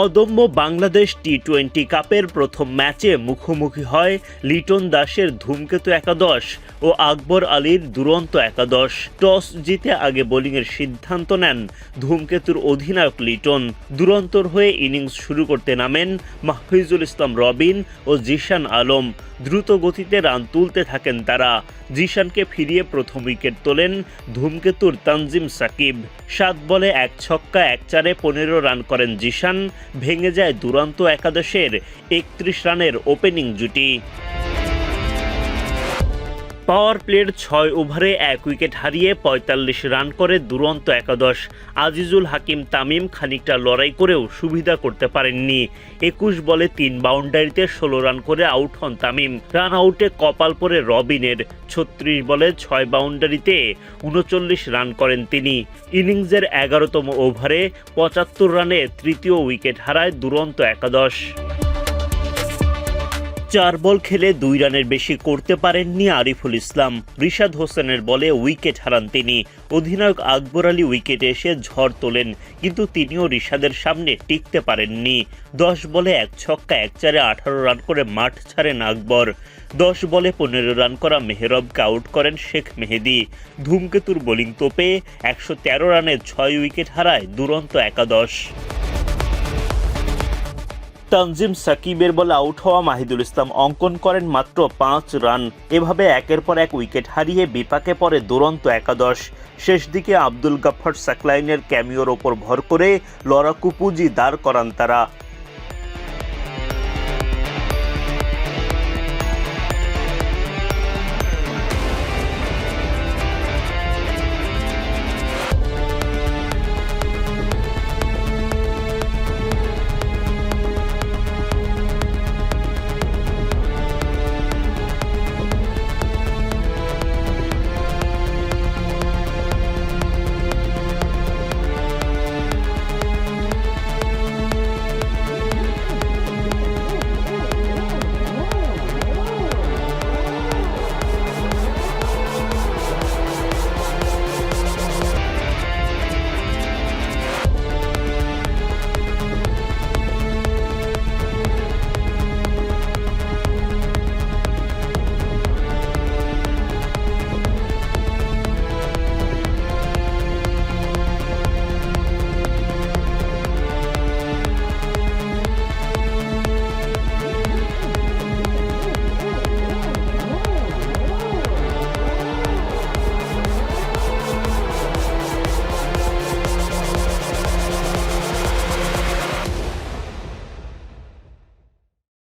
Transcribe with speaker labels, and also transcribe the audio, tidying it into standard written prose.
Speaker 1: অদম্য বাংলাদেশ টি-20 কাপের প্রথম ম্যাচে মুখোমুখি হয় লিটন দাসের ধূমকেতু একাদশ ও আকবর আলীর দুরন্ত একাদশ। টস জিতে আগে বোলিংয়ের সিদ্ধান্ত নেন ধূমকেতুর অধিনায়ক লিটন। দুরন্তর হয়ে ইনিংস শুরু করতে নামেন মাহফুজুল ইসলাম রবিন ও জিশান আলম। দ্রুত গতিতে রান তুলতে থাকেন তারা। জিশানকে ফিরিয়ে প্রথম উইকেট তোলেন ধূমকেতুর তানজিম সাকিব। 7 বলে 1 ছক্কা 1 চারে 15 রান করেন জিশান। ভেঙে যায় দুরন্ত একাদশের 31 রানের ওপেনিং জুটি। পাওয়ার প্লের 6 ওভারে 1 উইকেট হারিয়ে 45 রান করে দুরন্ত একাদশ। আজিজুল হাকিম তামিম খানিকটা লড়াই করেও সুবিধা করতে পারেননি। 21 বলে 3 বাউন্ডারিতে 16 রান করে আউট হন তামিম। রান আউটে কপাল পড়ে রবিনের। 36 বলে 6 বাউন্ডারিতে 39 রান করেন তিনি। ইনিংসের 11তম ওভারে 75 রানে তৃতীয় উইকেট হারায় দুরন্ত একাদশ। 4 বল খেলে 2 রানের বেশি করতে পারেননি আরিফুল ইসলাম। রিশাদ হোসেনের বলে উইকেট হারান তিনি। অধিনায়ক আকবর আলী উইকেটে এসে ঝড় তোলেন, কিন্তু তিনিও রিশাদের সামনে টিকতে পারেননি। 10 বলে 1 ছক্কা 1 চারে 18 রান করে মাঠ ছাড়েন আকবর। 10 বলে 15 রান করা মেহরবকে আউট করেন শেখ মেহেদী। ধূমকেতুর বোলিং তোপে 113 রানে 6 উইকেট হারায় দুরন্ত একাদশ। তানজিম সাকিবের বলে আউট হওয়া মাহিদুল ইসলাম অঙ্কন করেন মাত্র 5 রান। এভাবে একের পর এক উইকেট হারিয়ে বিপাকে পড়ে দুরন্ত একাদশ। শেষ দিকে আব্দুল গাফফার সাকলাইনের ক্যামিওর ওপর ভর করে লড়াকু পুঁজি দাঁড় করান তারা।